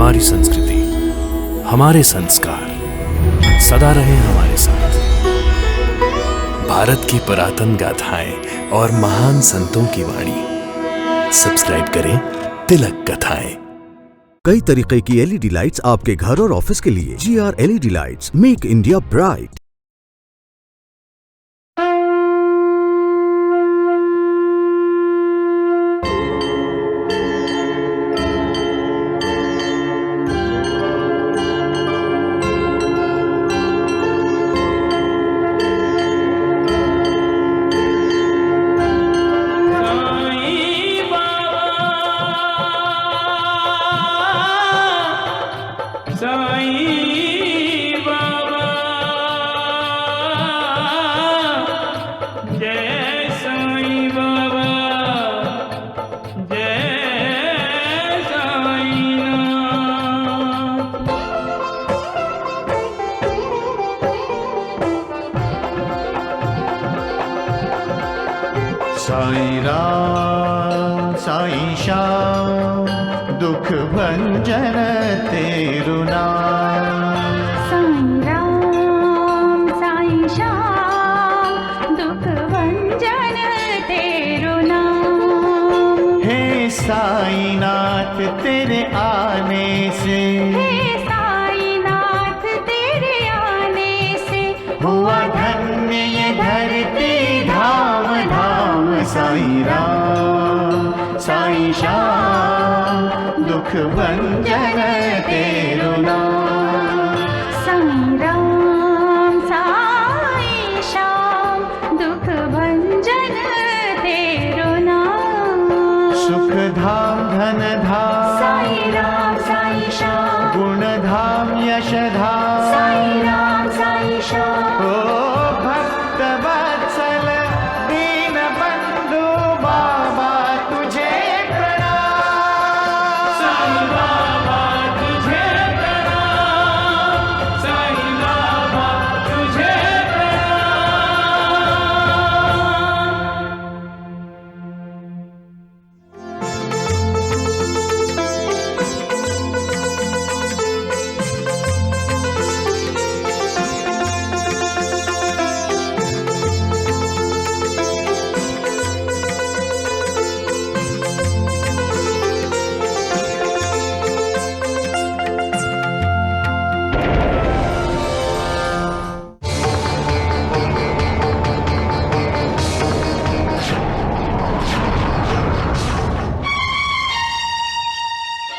हमारी संस्कृति, हमारे संस्कार सदा रहे हमारे साथ। भारत की पुरातन गाथाएं और महान संतों की वाणी। सब्सक्राइब करें तिलक कथाएं। कई तरीके की एलईडी लाइट्स आपके घर और ऑफिस के लिए। GR LED lights, make India bright. Sai Ram Sai Shyam दुख भंजन तेरु नाम। साईं राम साईं श्याम दुख भंजन तेरु नाम। हे साईनाथ तेरे आने से, हे साईनाथ तेरे आने से हुआ धन्य ये धरती धाम धाम। साईं राम साईं श्याम दुख भंजन तेरु नाम। साईं राम साईं श्याम दुख भंजन तेरु नाम। सुख धाम धन धाम साईं राम साईं श्याम। गुण धाम यश धाम साईं राम साईं श्याम। ओ भक्त वत्सल दीन बंधु बाबा तुझे प्रणाम। साईं बाबा तुझे प्रणाम। साईं बाबा तुझे प्रणाम।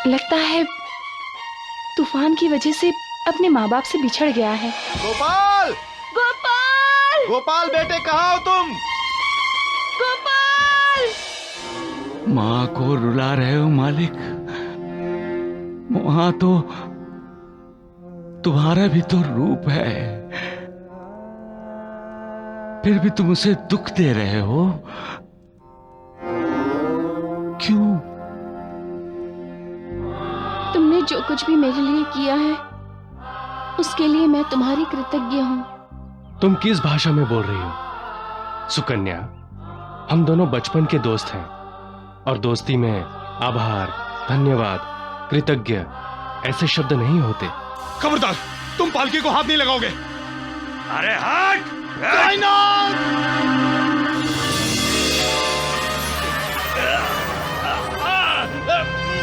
लगता है तूफान की वजह से अपने माँ बाप से बिछड़ गया है। गोपाल गोपाल! गोपाल बेटे कहाँ हो तुम? गोपाल! माँ को रुला रहे हो मालिक? वहां तो तुम्हारा भी तो रूप है, फिर भी तुम उसे दुख दे रहे हो। क्यों? तुमने जो कुछ भी मेरे लिए किया है उसके लिए मैं तुम्हारी कृतज्ञ हूँ। तुम किस भाषा में बोल रही हो सुकन्या? हम दोनों बचपन के दोस्त हैं और दोस्ती में आभार, धन्यवाद, कृतज्ञ ऐसे शब्द नहीं होते। खबरदार, तुम पालकी को हाथ नहीं लगाओगे। अरे हट!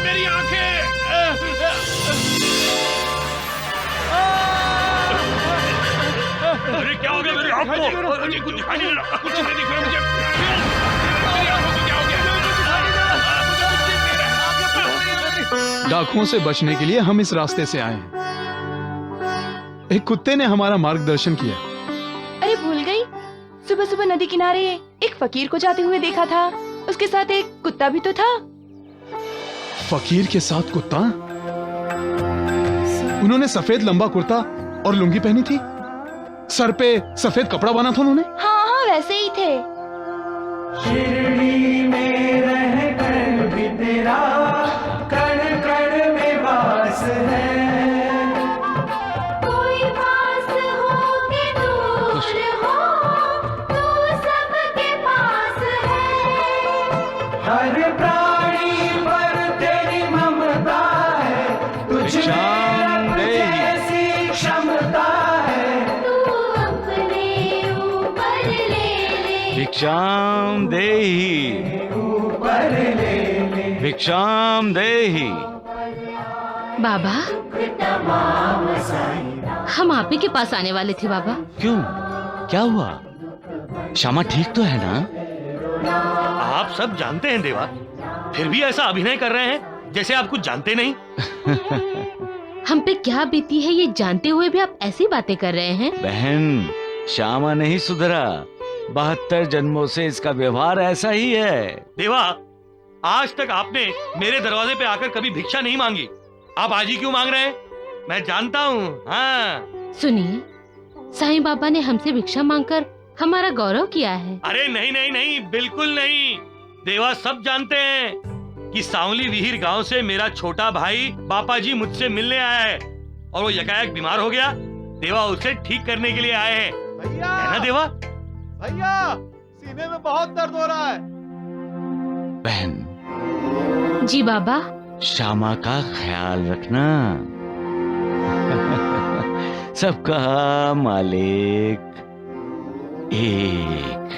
मेरी आंखें! अरे क्या हो गया मेरी आंख को? मुझे कुछ दिखाई नहीं दे रहा, कुछ नहीं दिख रहा मुझे। मेरी आंखों को क्या हो गया? डाकुओं से बचने के लिए हम इस रास्ते से आए हैं। एक कुत्ते ने हमारा मार्गदर्शन किया। अरे भूल गई, सुबह सुबह नदी किनारे एक फकीर को जाते हुए देखा था। उसके साथ एक कुत्ता भी तो था। फकीर के साथ कुत्ता? उन्होंने सफेद लंबा कुर्ता और लुंगी पहनी थी, सर पे सफेद कपड़ा बांधा था उन्होंने। हाँ वैसे ही थे। शिरडी में रह कर भी तेरा कण कण में वास है। कोई पास हो के दूर हो, तू सबके पास है। हर प्राणी पर तेरी ममता है, तुझ भिक्षाम देहि, भिक्षाम देहि। बाबा, हम आप ही के पास आने वाले थे बाबा। क्यों, क्या हुआ? श्यामा ठीक तो है ना? आप सब जानते हैं देवा, फिर भी ऐसा अभिनय कर रहे हैं जैसे आप कुछ जानते नहीं। हम पे क्या बीती है ये जानते हुए भी आप ऐसी बातें कर रहे हैं। बहन, श्यामा नहीं सुधरा। 72 जन्मों से इसका व्यवहार ऐसा ही है। देवा, आज तक आपने मेरे दरवाजे पे आकर कभी भिक्षा नहीं मांगी, आप आज ही क्यों मांग रहे हैं? मैं जानता हूँ। हाँ सुनिए, साईं बाबा ने हमसे भिक्षा मांगकर हमारा गौरव किया है। अरे नहीं नहीं नहीं, बिल्कुल नहीं। देवा सब जानते हैं कि सांवली विहीर गांव से मेरा छोटा भाई बापा जी मुझसे मिलने आया है और वो यकायक बीमार हो गया। देवा उसे ठीक करने के लिए आए हैं। भैया, है ना देवा? भैया, सीने में बहुत दर्द हो रहा है। बहन, जी बाबा। श्यामा का ख्याल रखना। सबका मालिक एक।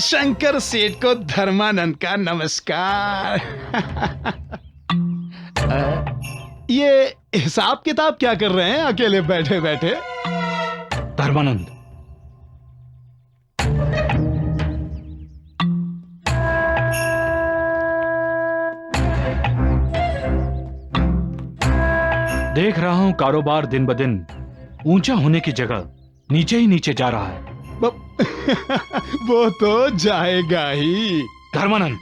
शंकर सेठ को धर्मानंद का नमस्कार। ये हिसाब किताब क्या कर रहे हैं अकेले बैठे बैठे? धर्मानंद, देख रहा हूं कारोबार दिन ब दिन ऊंचा होने की जगह नीचे ही नीचे जा रहा है। वो तो जाएगा ही। धर्मानंद,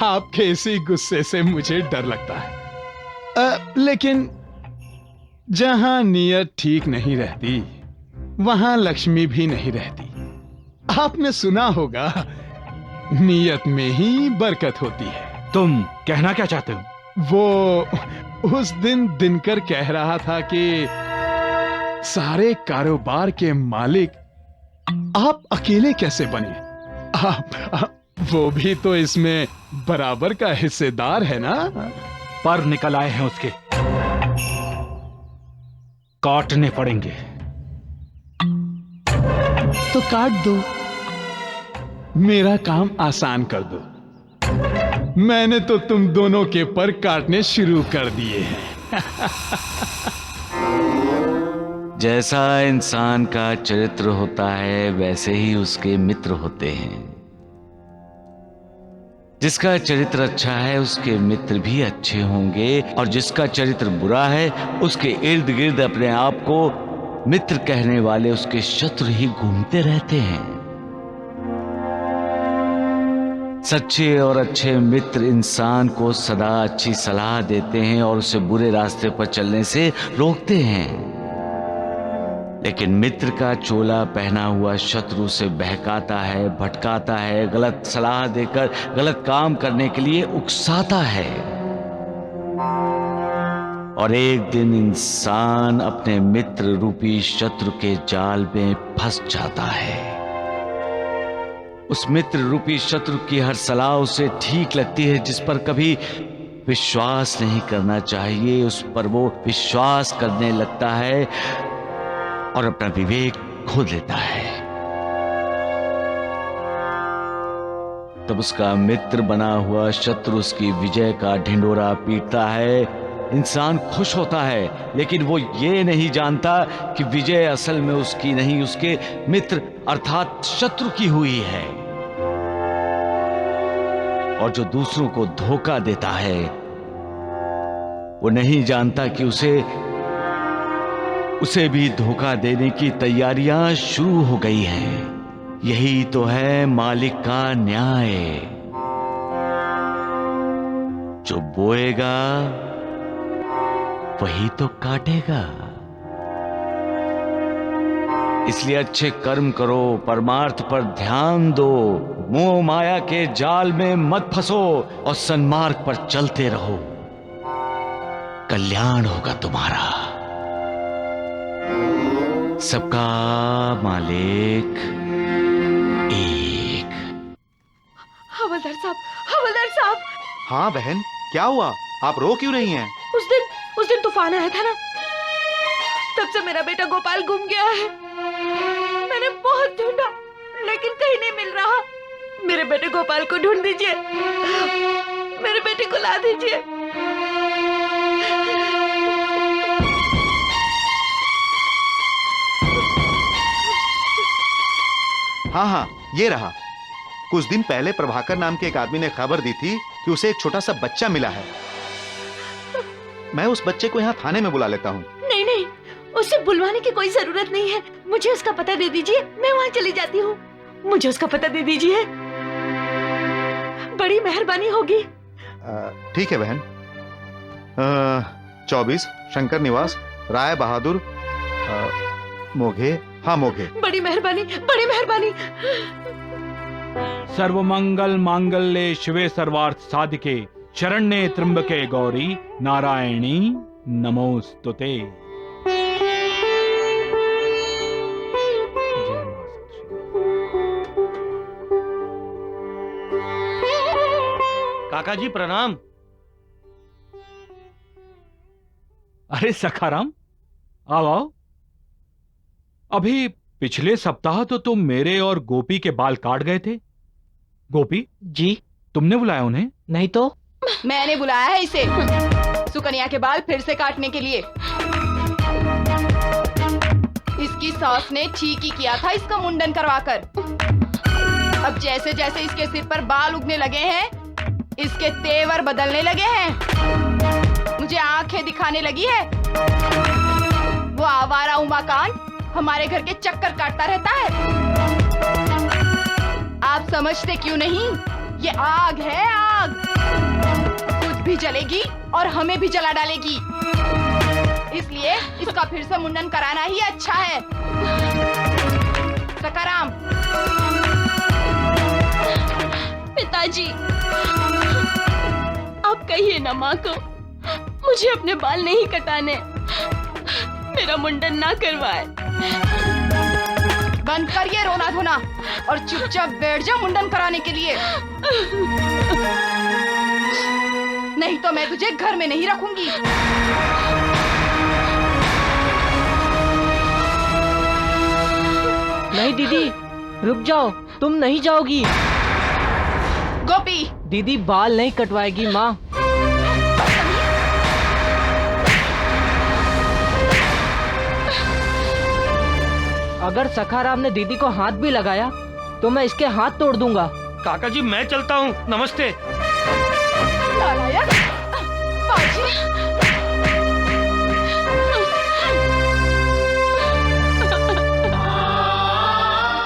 आपके इसी गुस्से से मुझे डर लगता है। लेकिन जहां नीयत ठीक नहीं रहती वहां लक्ष्मी भी नहीं रहती। आपने सुना होगा, नीयत में ही बरकत होती है। तुम कहना क्या चाहते हो? वो उस दिन दिनकर कह रहा था कि सारे कारोबार के मालिक आप अकेले कैसे बने? वो भी तो इसमें बराबर का हिस्सेदार है ना? पर निकल आए हैं उसके, काटने पड़ेंगे। तो काट दो, मेरा काम आसान कर दो। मैंने तो तुम दोनों के पर काटने शुरू कर दिए हैं। जैसा इंसान का चरित्र होता है वैसे ही उसके मित्र होते हैं। जिसका चरित्र अच्छा है उसके मित्र भी अच्छे होंगे, और जिसका चरित्र बुरा है उसके इर्द गिर्द अपने आप को मित्र कहने वाले उसके शत्रु ही घूमते रहते हैं। सच्चे और अच्छे मित्र इंसान को सदा अच्छी सलाह देते हैं और उसे बुरे रास्ते पर चलने से रोकते हैं। लेकिन मित्र का चोला पहना हुआ शत्रु से बहकाता है, भटकाता है, गलत सलाह देकर गलत काम करने के लिए उकसाता है। और एक दिन इंसान अपने मित्र रूपी शत्रु के जाल में फंस जाता है। उस मित्र रूपी शत्रु की हर सलाह उसे ठीक लगती है, जिस पर कभी विश्वास नहीं करना चाहिए उस पर वो विश्वास करने लगता है और अपना विवेक खो देता है। तब उसका मित्र बना हुआ शत्रु उसकी विजय का ढिंढोरा पीटता है। इंसान खुश होता है, लेकिन वो ये नहीं जानता कि विजय असल में उसकी नहीं, उसके मित्र अर्थात शत्रु की हुई है। और जो दूसरों को धोखा देता है वो नहीं जानता कि उसे भी धोखा देने की तैयारियां शुरू हो गई हैं। यही तो है मालिक का न्याय। जो बोएगा वही तो काटेगा। इसलिए अच्छे कर्म करो, परमार्थ पर ध्यान दो, मोह माया के जाल में मत फंसो और सन्मार्ग पर चलते रहो। कल्याण होगा तुम्हारा। सबका मालिक एक। हवलदार साहब, हवलदार साहब। हाँ बहन, क्या हुआ? आप रो क्यों रही हैं? उस दिन तूफान आया था ना, तब से मेरा बेटा गोपाल गुम गया है। मैंने बहुत ढूंढा लेकिन कहीं नहीं मिल रहा। मेरे बेटे गोपाल को ढूंढ दीजिए, मेरे बेटे को ला दीजिए। हाँ हाँ, ये रहा। कुछ दिन पहले प्रभाकर नाम के एक आदमी ने खबर दी थी कि उसे एक छोटा सा बच्चा मिला है। मैं उस बच्चे को यहाँ थाने में बुला लेता हूँ। नहीं नहीं, उसे बुलवाने की कोई जरूरत नहीं है। मुझे उसका पता दे दीजिए, मैं वहाँ चली जाती हूँ। मुझे उसका पता दे दीजिए, बड़ी मेहरबानी होगी। ठीक है बहन। 24 शंकर निवास, राय बहादुर, मोघे। हाँ मोघे। बड़ी मेहरबानी, बड़ी मेहरबानी। सर्वमंगल मांगल्ये शिवे सर्वार्थ साधिके शरण्ये त्र्यंबके गौरी नारायणी नमोस्तुते। काका जी प्रणाम। अरे सखाराम, आओ आओ। अभी पिछले सप्ताह तो तुम मेरे और गोपी के बाल काट गए थे। गोपी जी, तुमने बुलाया उन्हें? नहीं तो मैंने बुलाया है इसे सुकन्या के बाल फिर से काटने के लिए। इसकी सास ने ठीक ही किया था इसका मुंडन करवाकर। अब जैसे जैसे इसके सिर पर बाल उगने लगे हैं, इसके तेवर बदलने लगे हैं। मुझे आंखें दिखाने लगी है। वो आवारा उमाकांत हमारे घर के चक्कर काटता रहता है। आप समझते क्यों नहीं? ये आग है, आग। खुद भी जलेगी और हमें भी जला डालेगी। इसलिए इसका फिर से मुंडन कराना ही अच्छा है। सकाराम। पिताजी, आप कहिए ना माँ को मुझे अपने बाल नहीं कटाने, मेरा मुंडन ना करवाए। बंद करिए रोना धोना और चुपचाप बैठ जा मुंडन कराने के लिए। नहीं तो मैं तुझे घर में नहीं रखूंगी। नहीं दीदी, रुक जाओ, तुम नहीं जाओगी। गोपी, दीदी बाल नहीं कटवाएगी माँ। अगर सखाराम ने दीदी को हाथ भी लगाया तो मैं इसके हाथ तोड़ दूंगा। काका जी मैं चलता हूँ, नमस्ते।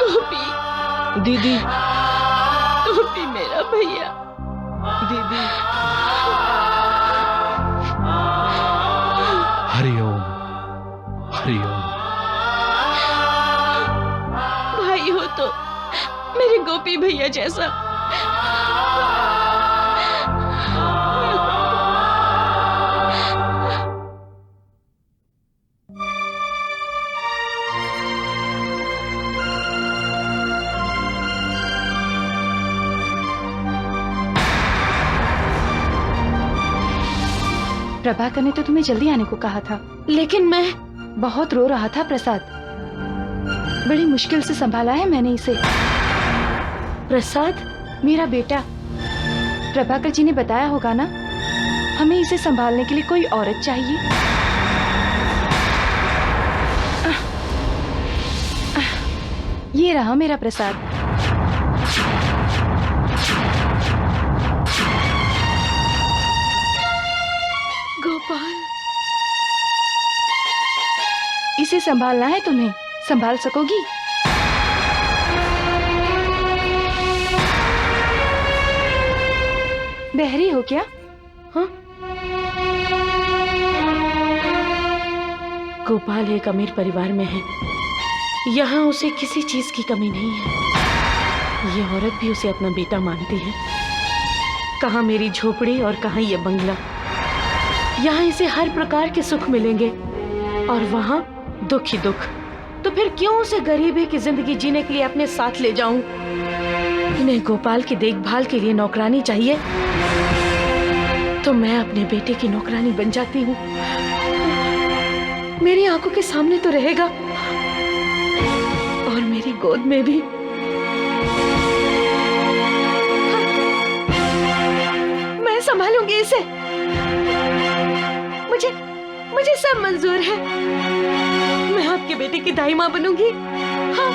गोपी, दीदी, गोपी मेरा भैया। दीदी। हरिओम हरिओम। भाई हो तो मेरे गोपी भैया जैसा। प्रभाकर ने तो तुम्हें जल्दी आने को कहा था, लेकिन मैं बहुत रो रहा था प्रसाद। बड़ी मुश्किल से संभाला है मैंने इसे। प्रसाद मेरा बेटा। प्रभाकर जी ने बताया होगा ना, हमें इसे संभालने के लिए कोई औरत चाहिए। ये रहा मेरा प्रसाद। गोपाल, इसे संभालना है तुम्हें, संभाल सकोगी? बहरी हो क्या? हाँ? गोपाल एक अमीर परिवार में है। यहाँ उसे किसी चीज की कमी नहीं है। ये औरत भी उसे अपना बेटा मानती है। कहाँ मेरी झोपड़ी और कहाँ ये बंगला। यहाँ इसे हर प्रकार के सुख मिलेंगे और वहाँ दुख ही दुख। तो फिर क्यों उसे गरीबी की जिंदगी जीने के लिए अपने साथ ले जाऊं? इन्हें गोपाल की देखभाल के लिए नौकरानी चाहिए। तो मैं अपने बेटे की नौकरानी बन जाती हूँ। मेरी आंखों के सामने तो रहेगा और मेरी गोद में भी। मैं संभालूंगी इसे। मुझे सब मंजूर है। मैं आपके बेटे की दाई माँ बनूंगी। हाँ,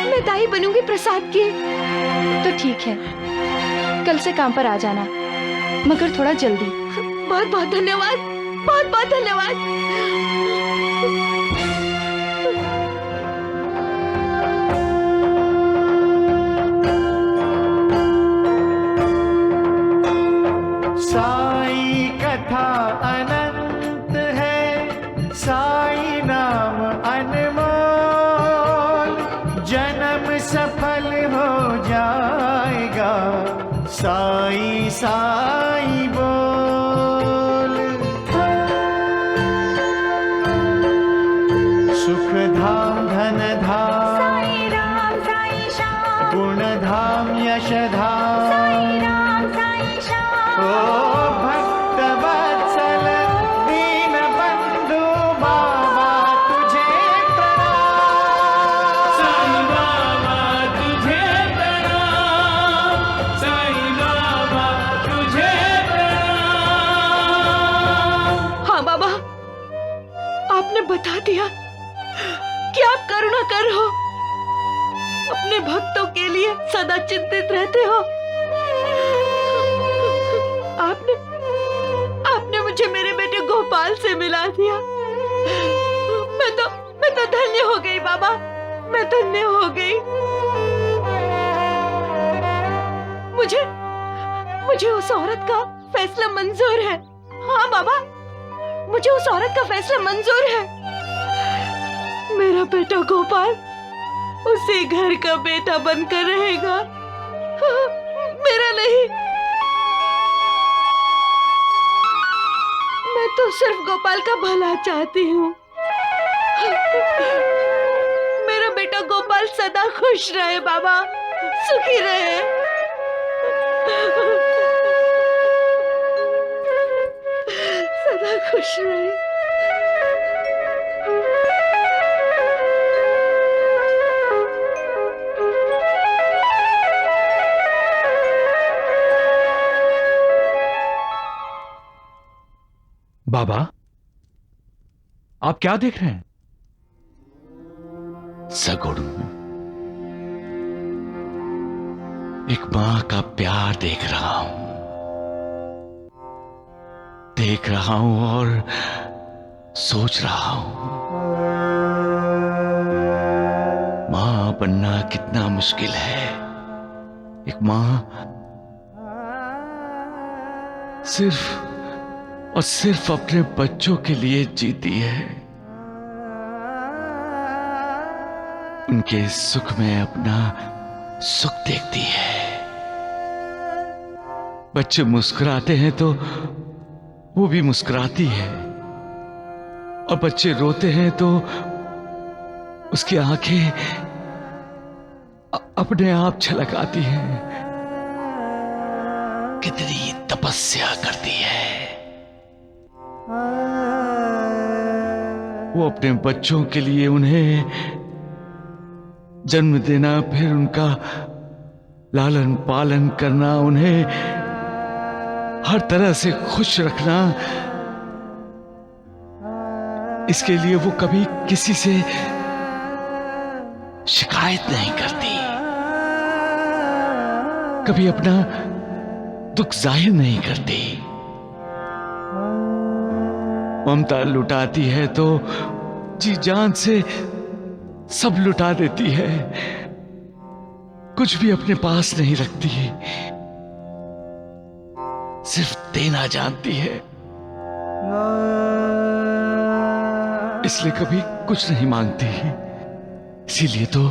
मैं दाई बनूंगी प्रसाद की। तो ठीक है, कल से काम पर आ जाना, मगर थोड़ा जल्दी। बहुत बहुत धन्यवाद, बहुत बहुत धन्यवाद। साई कथा अनंत है, साई नाम अनमोल, जन्म सफल हो जाएगा, साई साई बोल। सुख धाम धन धाम, साई राम साई श्याम, गुण धाम यश धाम, साई राम साई श्याम। ओ भक्त वत्सल दीन बंधु बाबा तुझे प्रणाम, साईं बाबा तुझे प्रणाम, साईं बाबा तुझे प्रणाम। हाँ बाबा, आपने बता दिया कि आप करुणा कर हो, अपने भक्तों के लिए सदा चिंतित रहते हो। आपने मुझे मेरे बेटे गोपाल से मिला दिया। मैं तो धन्य हो गई बाबा, मैं धन्य हो गई। मुझे उस औरत का फैसला मंजूर है। हाँ बाबा, मुझे उस औरत का फैसला मंजूर है। मेरा बेटा गोपाल उसी घर का बेटा बनकर रहेगा, मेरा नहीं। मैं तो सिर्फ गोपाल का भला चाहती हूँ। मेरा बेटा गोपाल सदा खुश रहे बाबा, सुखी रहे। सदा खुश रहे। बाबा, आप क्या देख रहे हैं? सगुण, एक मां का प्यार देख रहा हूं और सोच रहा हूं, मां बनना कितना मुश्किल है। एक मां सिर्फ और सिर्फ अपने बच्चों के लिए जीती है, उनके सुख में अपना सुख देखती है। बच्चे मुस्कुराते हैं तो वो भी मुस्कुराती है, और बच्चे रोते हैं तो उसकी आंखें अपने आप छलक आती हैं। कितनी तपस्या करती है वो अपने बच्चों के लिए, उन्हें जन्म देना, फिर उनका लालन पालन करना, उन्हें हर तरह से खुश रखना। इसके लिए वो कभी किसी से शिकायत नहीं करती, कभी अपना दुख जाहिर नहीं करती। ममता लुटाती है तो जी जान से सब लुटा देती है, कुछ भी अपने पास नहीं रखती, सिर्फ देना जानती है। इसलिए कभी कुछ नहीं मांगती, इसीलिए तो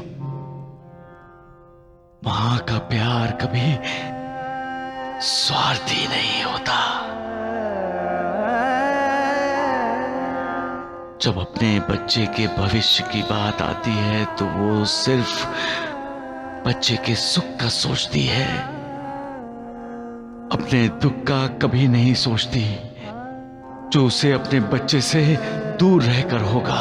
मां का प्यार कभी स्वार्थी नहीं होता। जब अपने बच्चे के भविष्य की बात आती है तो वो सिर्फ बच्चे के सुख का सोचती है, अपने दुख का कभी नहीं सोचती जो उसे अपने बच्चे से दूर रहकर होगा।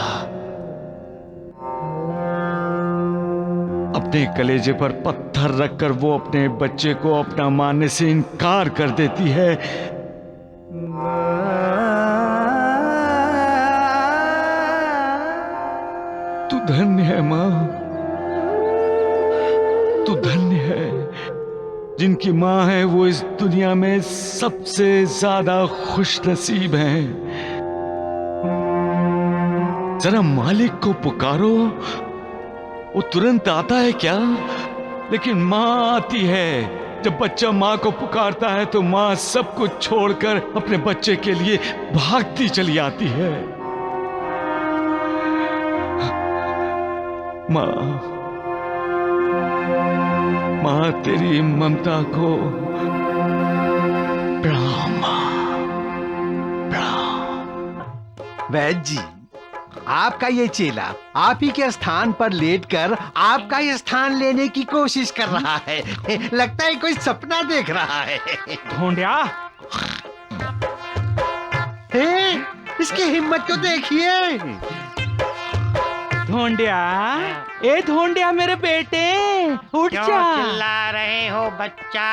अपने कलेजे पर पत्थर रखकर वो अपने बच्चे को अपना मानने से इनकार कर देती है। तू धन्य है मां, तू धन्य है। जिनकी मां है वो इस दुनिया में सबसे ज्यादा खुश नसीब है। जरा मालिक को पुकारो, वो तुरंत आता है क्या? लेकिन मां आती है। जब बच्चा मां को पुकारता है तो मां सब कुछ छोड़कर अपने बच्चे के लिए भागती चली आती है। मां तेरी ममता को प्रणाम। वैद्य जी, आपका ये चेला आप ही के स्थान पर लेटकर आपका ये स्थान लेने की कोशिश कर रहा है। लगता है कोई सपना देख रहा है। ढूंढिया, इसकी हिम्मत तो देखिए। ढूंढिया, ए ढूंढिया मेरे बेटे, उठ जा। चिल्ला रहे हो बच्चा?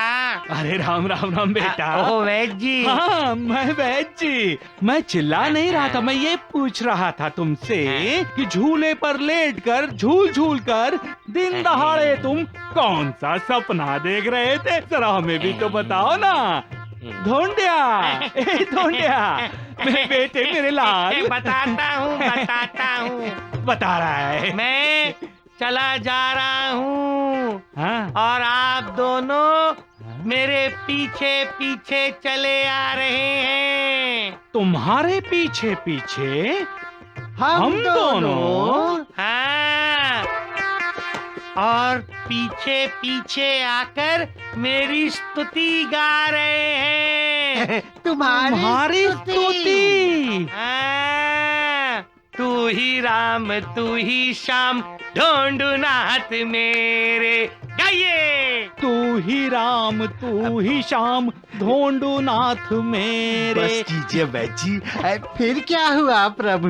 अरे राम राम राम बेटा। ओ वैद्य जी। हाँ, मैं वैद्य जी। मैं चिल्ला नहीं रहा था, मैं ये पूछ रहा था तुमसे कि झूले पर लेटकर झूल झूल कर दिन दहाड़े तुम कौन सा सपना देख रहे थे? जरा हमें भी तो बताओ ना। ढूंढिया, ए ढूंढिया मेरे बेटे, मेरे लाल। बताता हूँ बता रहा है। मैं चला जा रहा हूँ। हाँ? और आप दोनों मेरे पीछे पीछे चले आ रहे हैं। तुम्हारे पीछे पीछे हम दोनों? हाँ, और पीछे पीछे आकर मेरी स्तुति गा रहे हैं। तुम्हारी स्तुति? हाँ, तू ही राम तू ही श्याम ढूंढनाथ मेरे। गाइए। तू ही राम तू ही श्याम ढूंढनाथ मेरे। बस कीजिए वैद्य जी। फिर क्या हुआ प्रभु?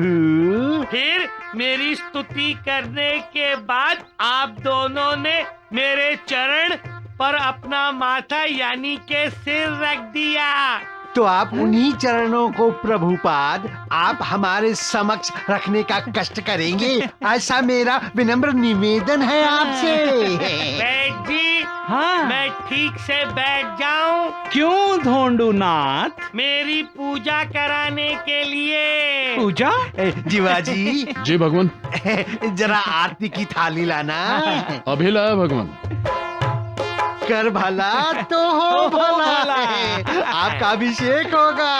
फिर मेरी स्तुति करने के बाद आप दोनों ने मेरे चरण पर अपना माथा यानी के सिर रख दिया। तो आप उन्हीं चरणों को प्रभुपाद आप हमारे समक्ष रखने का कष्ट करेंगे, ऐसा मेरा विनम्र निवेदन है आपसे। वैद्य जी, हाँ? मैं ठीक से बैठ जाऊं? क्यों ढूंढनाथ? मेरी पूजा कराने के लिए। पूजा? जीवा जी। जी भगवान। जरा आरती की थाली लाना। अभी लाया भगवान। कर भला तो हो भला। आपका अभिषेक होगा।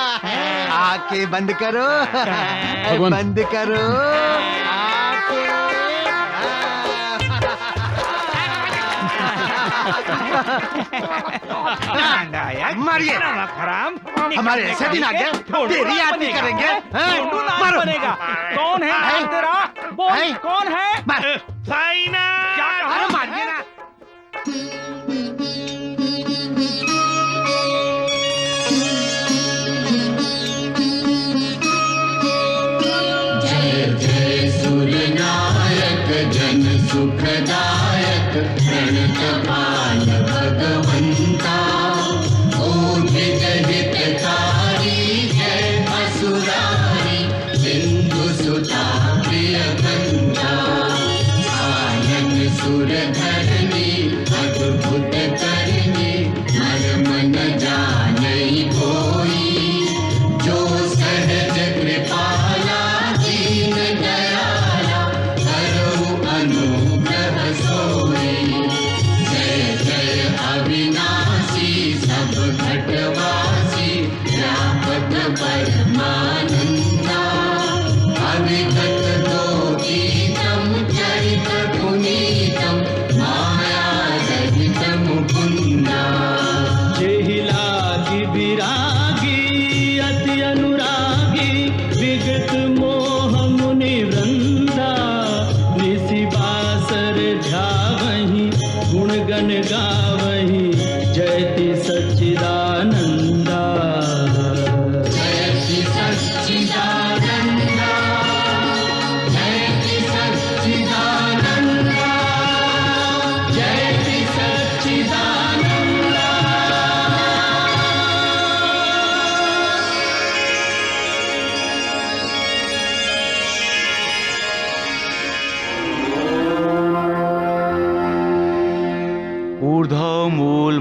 आके बंद करो, बंद करो आके। मारिए। हमारे ऐसे दिन आ गए, तेरी आरती करेंगे। मारो। कौन है तेरा? बोल, कौन है? साइना। क्या कहा? मारिए ना। जन सुखदायक प्रणतपाल भगवंता। ओम हितकारी जय असुरारी सिंधु सुता प्रिय बंदा। आनन सुर धरनी अद्भुत करनी मर्म न जानई कोई। जो सहज कृपाला दीन दयाला अनुग्रह सोई। जय जय अविनाशी सब घटवासी व्यापक परमानंदा। अविगत दोषीतम चरित पुनीतम माया रहित मुकुंदा। जेहिलागी विरागी अति अनुरागी विगत मोह मुनि वृंदा। बासर ध्यावहि गुण गण गावहि जयति सच्चिदानंद।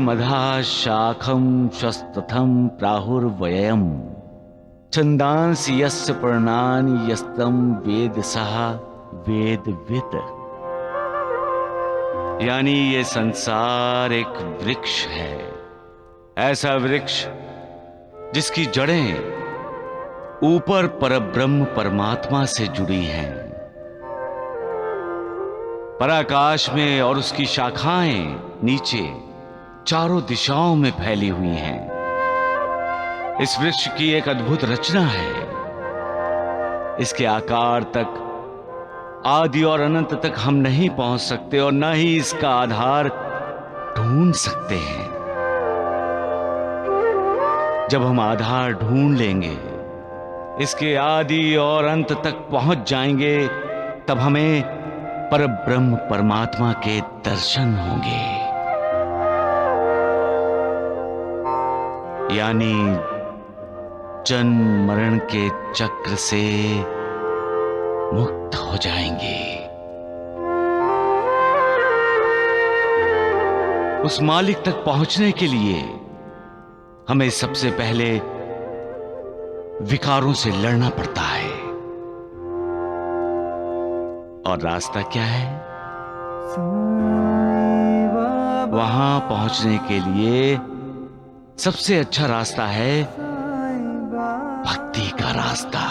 मधा शाखम शस्तथम प्राहुर्वयम् छंदांसि यस्य पर्णानि यस्तम वेद सह वेदविद। यानी ये संसार एक वृक्ष है, ऐसा वृक्ष जिसकी जड़ें ऊपर परब्रह्म परमात्मा से जुड़ी हैं, पराकाश में, और उसकी शाखाएं नीचे चारों दिशाओं में फैली हुई हैं। इस वृक्ष की एक अद्भुत रचना है। इसके आकार तक, आदि और अनंत तक हम नहीं पहुंच सकते और न ही इसका आधार ढूंढ सकते हैं। जब हम आधार ढूंढ लेंगे, इसके आदि और अंत तक पहुंच जाएंगे, तब हमें परब्रह्म परमात्मा के दर्शन होंगे। यानी जन्म मरण के चक्र से मुक्त हो जाएंगे। उस मालिक तक पहुंचने के लिए हमें सबसे पहले विकारों से लड़ना पड़ता है। और रास्ता क्या है? वहां पहुंचने के लिए सबसे अच्छा रास्ता है भक्ति का रास्ता।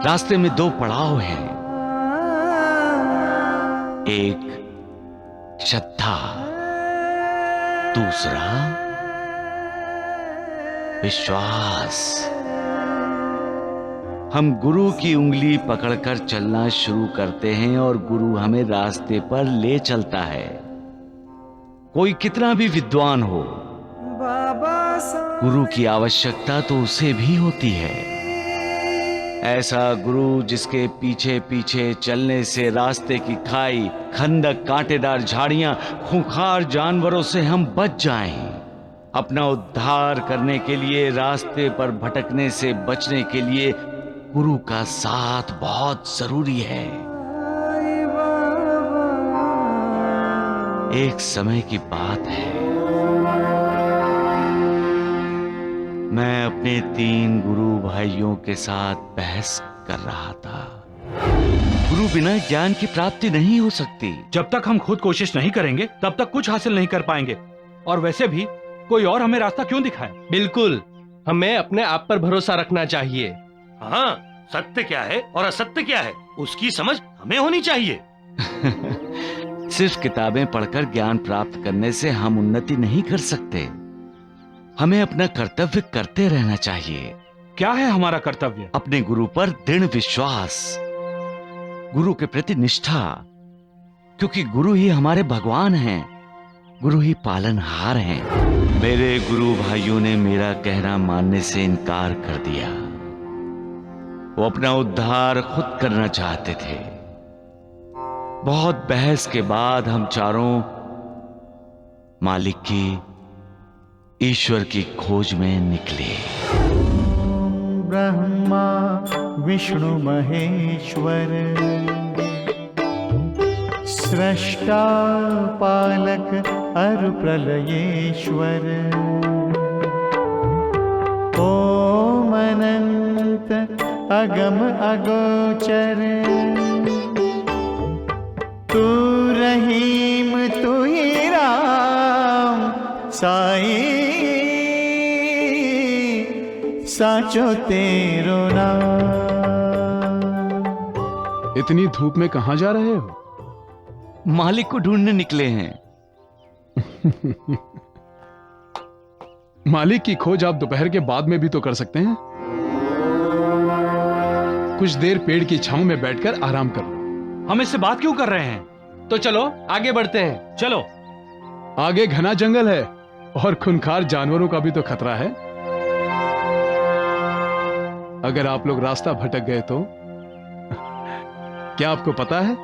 रास्ते में दो पड़ाव हैं, एक श्रद्धा, दूसरा विश्वास। हम गुरु की उंगली पकड़कर चलना शुरू करते हैं और गुरु हमें रास्ते पर ले चलता है। कोई कितना भी विद्वान हो, गुरु की आवश्यकता तो उसे भी होती है। ऐसा गुरु जिसके पीछे पीछे चलने से रास्ते की खाई, खंदक, कांटेदार झाड़ियां, खूंखार जानवरों से हम बच जाएं। अपना उद्धार करने के लिए, रास्ते पर भटकने से बचने के लिए गुरु का साथ बहुत जरूरी है। एक समय की बात है, मैं अपने 3 गुरु भाइयों के साथ बहस कर रहा था। गुरु बिना ज्ञान की प्राप्ति नहीं हो सकती। जब तक हम खुद कोशिश नहीं करेंगे तब तक कुछ हासिल नहीं कर पाएंगे। और वैसे भी कोई और हमें रास्ता क्यों दिखाए? बिल्कुल, हमें अपने आप पर भरोसा रखना चाहिए। हाँ, सत्य क्या है और असत्य क्या है, उसकी समझ हमें होनी चाहिए। सिर्फ किताबें पढ़कर ज्ञान प्राप्त करने से हम उन्नति नहीं कर सकते। हमें अपना कर्तव्य करते रहना चाहिए। क्या है हमारा कर्तव्य? अपने गुरु पर दृढ़ विश्वास, गुरु के प्रति निष्ठा, क्योंकि गुरु ही हमारे भगवान हैं, गुरु ही पालनहार हैं। मेरे गुरु भाइयों ने मेरा कहना मानने से इनकार कर दिया। वो अपना उद्धार खुद करना चाहते थे। बहुत बहस के बाद हम चारों मालिक की, ईश्वर की खोज में निकले। ब्रह्मा विष्णु महेश्वर, सृष्टा पालक अरु प्रलयेश्वर, ओम अनंत अगम अगोचर, तू रहीम तू ही राम, साई साचो तेरो नाम। इतनी धूप में कहां जा रहे हो? मालिक को ढूंढने निकले हैं। मालिक की खोज आप दोपहर के बाद में भी तो कर सकते हैं। कुछ देर पेड़ की छांव में बैठकर आराम कर लो। हम इससे बात क्यों कर रहे हैं? तो चलो आगे बढ़ते हैं। चलो। आगे घना जंगल है और खूंखार जानवरों का भी तो खतरा है। अगर आप लोग रास्ता भटक गए तो क्या आपको पता है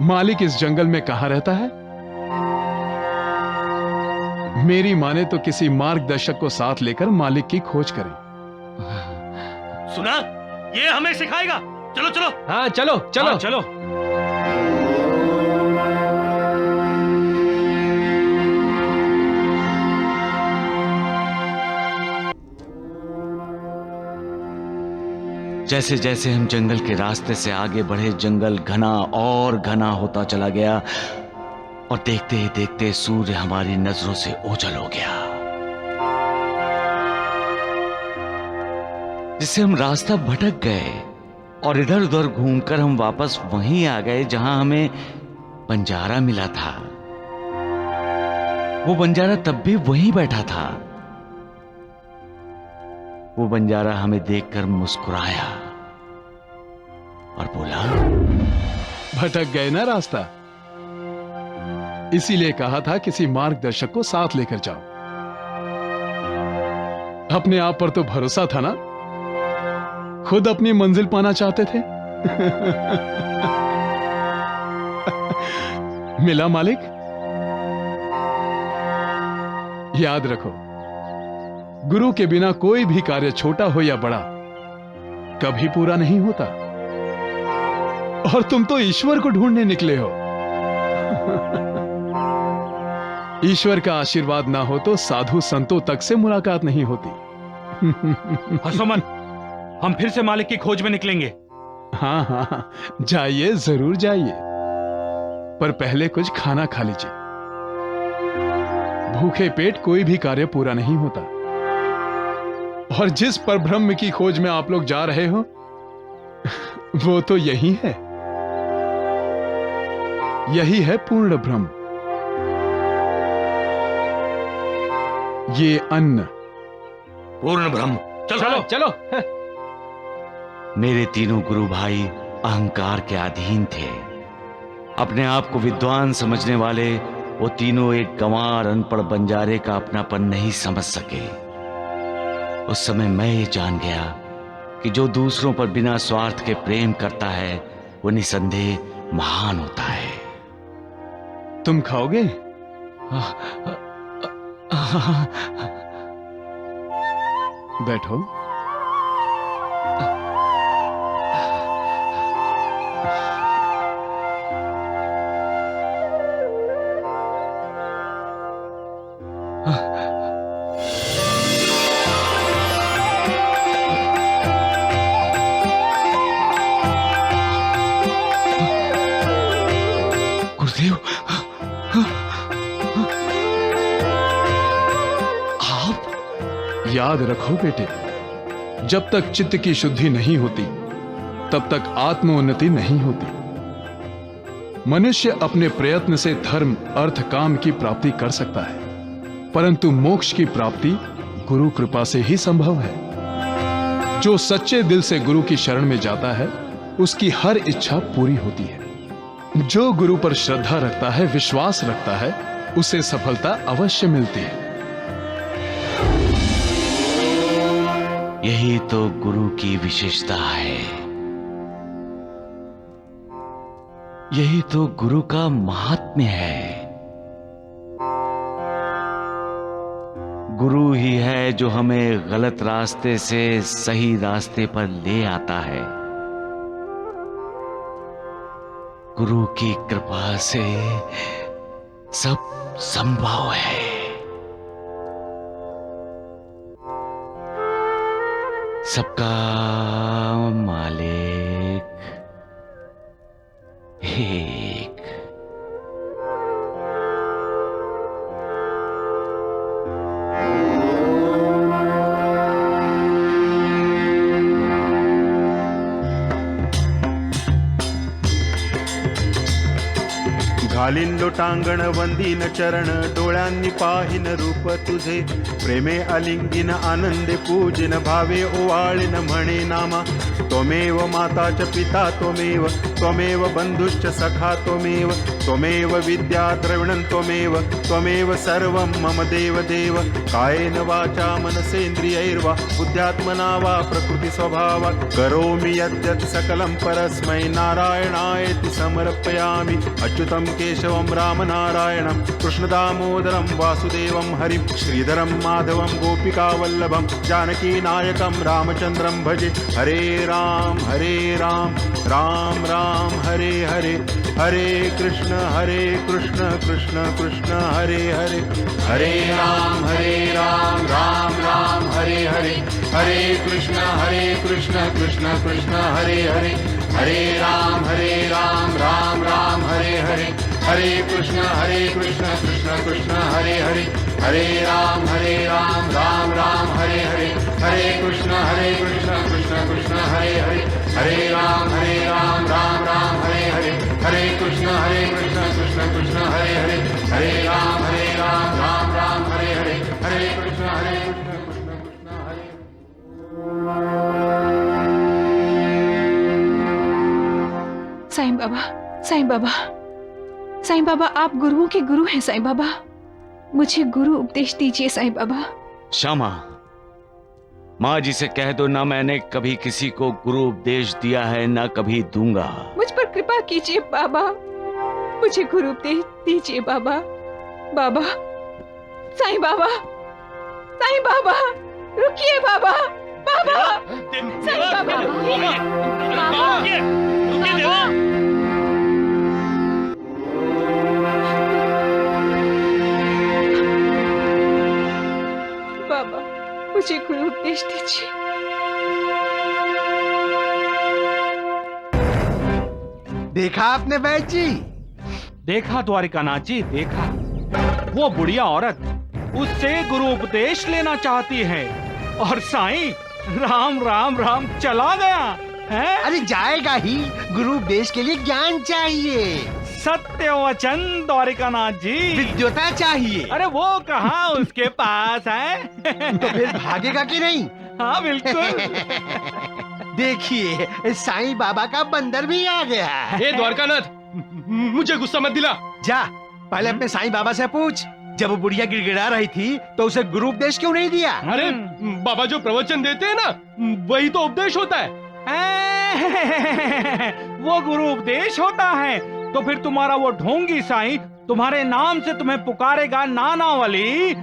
मालिक इस जंगल में कहां रहता है? मेरी माने तो किसी मार्गदर्शक को साथ लेकर मालिक की खोज करें। सुना, ये हमें सिखाएगा। चलो चलो। हाँ चलो चलो। हाँ, चलो। जैसे जैसे हम जंगल के रास्ते से आगे बढ़े, जंगल घना और घना होता चला गया और देखते ही देखते सूर्य हमारी नजरों से ओझल हो गया, जिससे हम रास्ता भटक गए और इधर उधर घूमकर हम वापस वहीं आ गए जहां हमें बंजारा मिला था। वो बंजारा तब भी वहीं बैठा था। वो बंजारा हमें देखकर मुस्कुराया और बोला, भटक गए ना रास्ता, इसीलिए कहा था किसी मार्गदर्शक को साथ लेकर जाओ। अपने आप पर तो भरोसा था ना, खुद अपनी मंजिल पाना चाहते थे। मिला मालिक? याद रखो, गुरु के बिना कोई भी कार्य, छोटा हो या बड़ा, कभी पूरा नहीं होता। और तुम तो ईश्वर को ढूंढने निकले हो। ईश्वर का आशीर्वाद ना हो तो साधु संतों तक से मुलाकात नहीं होती। हंसो मत, हम फिर से मालिक की खोज में निकलेंगे। हाँ हाँ, जाइए, जरूर जाइए, पर पहले कुछ खाना खा लीजिए। भूखे पेट कोई भी कार्य पूरा नहीं होता। और जिस परब्रह्म की खोज में आप लोग जा रहे हो, वो तो यही है। यही है पूर्ण ब्रह्म। ये अन्न पूर्ण ब्रह्म। चलो चलो। मेरे तीनों गुरु भाई अहंकार के अधीन थे। अपने आप को विद्वान समझने वाले वो तीनों एक गंवार अनपढ़ बंजारे का अपनापन नहीं समझ सके। उस समय मैं ये जान गया कि जो दूसरों पर बिना स्वार्थ के प्रेम करता है वो निसंदेह महान होता है। तुम खाओगे? बैठो। गुरुदेव, याद रखो बेटे, जब तक चित्त की शुद्धि नहीं होती तब तक आत्मोन्नति नहीं होती। मनुष्य अपने प्रयत्न से धर्म, अर्थ, काम की प्राप्ति कर सकता है, परंतु मोक्ष की प्राप्ति गुरु कृपा से ही संभव है। जो सच्चे दिल से गुरु की शरण में जाता है उसकी हर इच्छा पूरी होती है। जो गुरु पर श्रद्धा रखता है, विश्वास रखता है, उसे सफलता अवश्य मिलती है। यही तो गुरु की विशेषता है। यही तो गुरु का महात्म्य है। गुरु ही है जो हमें गलत रास्ते से सही रास्ते पर ले आता है। गुरु की कृपा से सब संभव है। सबका मालिक एक। घालीन लोटांगण वंदीन चरण, डोळ्यांनी पाहिन रूप तुझे, प्रेमे अलिंगिन आनंदे पूजिन, भावे ओवाळिन म्हणे नामा। त्वमेव माता च पिता त्वमेव, त्वमेव बंधुश्च सखा त्वमेव, त्वमेव विद्या द्रविणं त्वमेव, त्वमेव सर्वं मम देव देव। कायेन वाचा मनसेन्द्रियैर्वा बुद्ध्यात्मना वा प्रकृति स्वभावात् करोमि यद्यत् सकलं परस्मै नारायणायेति समर्पयामि। अच्युतं केशवं रामनारायणं कृष्णदामोदरं वासुदेवं हरिं श्रीधरं माधवं गोपिकावल्लभं जानकीनायकं रामचन्द्रं भजे। हरे राम राम राम हरे हरे, हरे कृष्ण कृष्ण कृष्ण हरे हरे, हरे राम राम राम हरे हरे, हरे कृष्ण कृष्ण कृष्ण हरे हरे, हरे राम राम राम हरे हरे, हरे कृष्ण कृष्ण कृष्ण हरे हरे, हरे राम राम राम हरे हरे, हरे कृष्ण कृष्ण कृष्ण हरे हरे, हरे राम राम राम हरे हरे, हरे कृष्ण कृष्ण कृष्ण हरे हरे, हरे राम राम राम हरे हरे, हरे कृष्ण कृष्ण कृष्ण हरे। साईं बाबा, साईं बाबा, साईं बाबा, आप गुरुओं के गुरु हैं साईं बाबा, मुझे गुरु उपदेश दीजिए साईं बाबा। श्यामा, माँ जी से कह दो ना मैंने कभी किसी को गुरु उपदेश दिया है ना कभी दूंगा। मुझ पर कृपा कीजिए बाबा, मुझे गुरु उपदेश दीजिए बाबा। बाबा, साईं बाबा, साईं बाबा, रुकिए बाबा, बाबा, साईं बाबा रुकिए, बाबा, रुकिए देवा। बाबा, मुझे गुरु उपदेश दीजिए। देखा आपने वैद्य जी? देखा द्वारिकानाथ जी, देखा। वो बुढ़िया औरत उससे गुरु उपदेश लेना चाहती है और साईं राम राम राम चला गया है। अरे जाएगा ही, गुरु उपदेश के लिए ज्ञान चाहिए, सत्य वचन द्वारिकानाथ जी, विद्वता चाहिए। अरे वो कहाँ उसके पास है। तो फिर भागेगा कि नहीं? हाँ बिल्कुल। देखिए साईं बाबा का बंदर भी आ गया। हे द्वारकानाथ, मुझे गुस्सा मत दिला। जा पहले अपने साईं बाबा से पूछ, जब वो बुढ़िया गिड़गिड़ा रही थी तो उसे गुरु उपदेश क्यों नहीं दिया? अरे बाबा जो प्रवचन देते हैं ना, वही तो उपदेश होता है। वो गुरु उपदेश होता है तो फिर तुम्हारा वो ढोंगी साईं तुम्हारे नाम से तुम्हें पुकारेगा नाना वाली,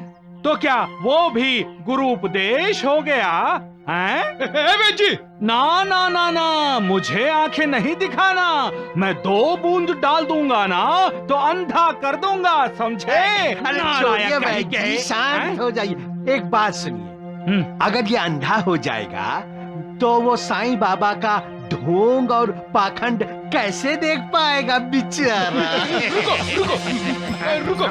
तो क्या वो भी गुरु उपदेश हो गया है? जी ना ना ना ना, मुझे आंखें नहीं दिखाना, मैं 2 बूंद डाल दूंगा ना तो अंधा कर दूंगा, समझे? अरे छोड़िए भाई, शांत हो जाइए। एक बात सुनिए, अगर ये अंधा हो जाएगा तो वो साईं बाबा का ढोंग और पाखंड कैसे देख पाएगा बेचारा? रुको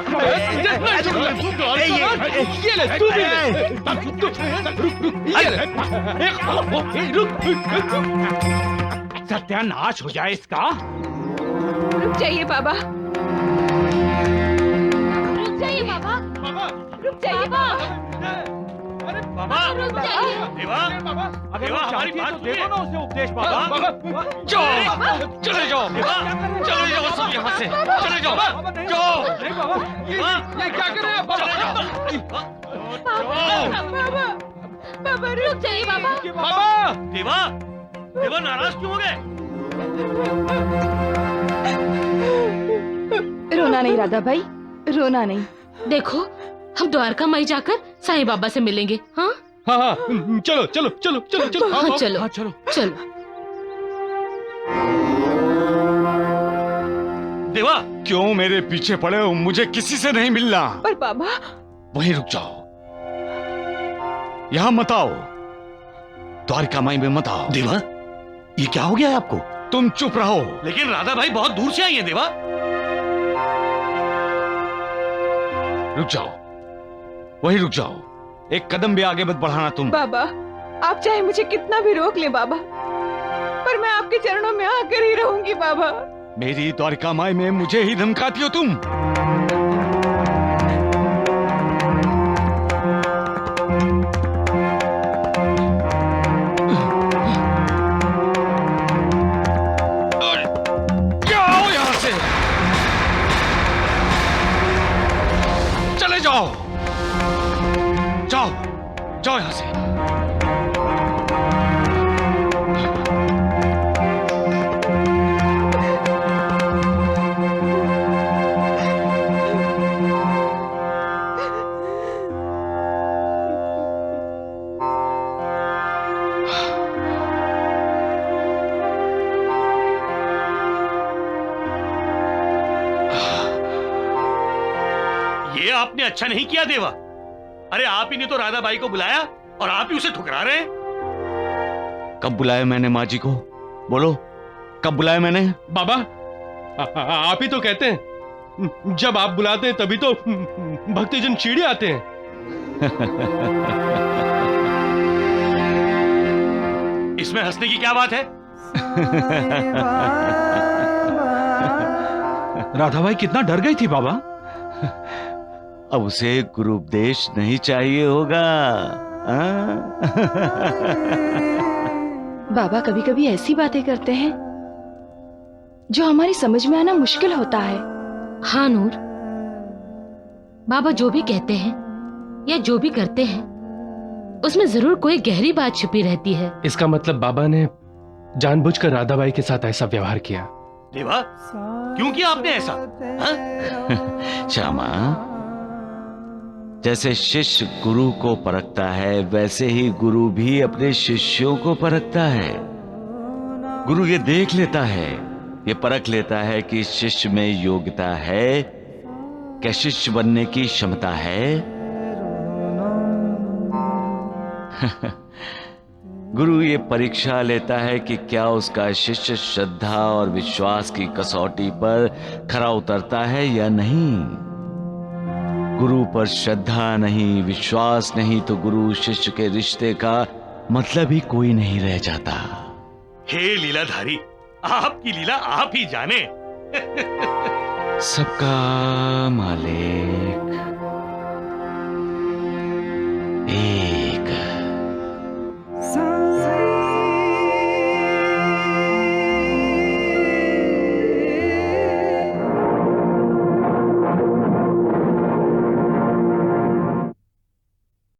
सत्यानाश हो जाए इसका। रुक जाइए बाबा, रुक जाइए बाबा, रुक जाइए बाबा, बाबा, रुक जाइए। देवा, अगर देवा, वो हमारी चाहती है बात तो देखो ना उसे उपदेश। बाबा जाओ, चले जाओ, देवा, चले जाओ सब यहाँ से, चले जाओ, जाओ, ये क्या कर रहे हैं बाबा? बाबा रुक जाइए बाबा। बाबा, देवा, देवा नाराज क्यों हो गए? रोना नहीं राधा भाई, रोना नहीं। देखो, हम द्वारका माई जाकर साईं बाबा से मिलेंगे। हाँ हाँ हाँ, चलो चलो चलो चलो चलो। हाँ चलो हाँ चलो चलो। देवा, क्यों मेरे पीछे पड़े हो? मुझे किसी से नहीं मिलना। पर बाबा, वहीं रुक जाओ, यहाँ मत आओ, द्वारका माई में मत आओ। देवा, ये क्या हो गया है आपको? तुम चुप रहो। लेकिन राधा भाई बहुत दूर से आई हैं देवा। रुक जाओ, वहीं रुक जाओ, एक कदम भी आगे मत बढ़ाना तुम। बाबा, आप चाहे मुझे कितना भी रोक ले बाबा, पर मैं आपके चरणों में आकर ही रहूंगी बाबा। मेरी द्वारका माई में मुझे ही धमकाती हो तुम। जाओ यहां से, चले जाओ, जाओ जाओ यहां से। आपने अच्छा नहीं किया देवा। अरे आप ही ने तो राधा बाई को बुलाया और आप ही उसे ठुकरा रहे हैं। कब बुलाया मैंने माँ जी को? बोलो, कब बुलाया मैंने? बाबा, आप ही तो कहते हैं जब आप बुलाते हैं तभी तो भक्तजन चिढ़ आते हैं। इसमें हंसने की क्या बात है? राधाबाई कितना डर गई थी बाबा। अब उसे गुरु उपदेश नहीं चाहिए होगा। बाबा कभी कभी ऐसी बातें करते हैं जो हमारी समझ में आना मुश्किल होता है। हाँ नूर, बाबा जो भी कहते हैं या जो भी करते हैं उसमें जरूर कोई गहरी बात छुपी रहती है। इसका मतलब बाबा ने जानबूझकर राधाबाई के साथ ऐसा व्यवहार किया। देवा, क्यों किया आपने ऐसा? श्यामा, जैसे शिष्य गुरु को परखता है वैसे ही गुरु भी अपने शिष्यों को परखता है। गुरु ये देख लेता है, ये परख लेता है कि शिष्य में योग्यता है, क्या शिष्य बनने की क्षमता है। गुरु ये परीक्षा लेता है कि क्या उसका शिष्य श्रद्धा और विश्वास की कसौटी पर खरा उतरता है या नहीं। गुरु पर श्रद्धा नहीं, विश्वास नहीं तो गुरु शिष्य के रिश्ते का मतलब ही कोई नहीं रह जाता। हे लीलाधारी, आपकी लीला आप ही जाने। सबका मालिक एक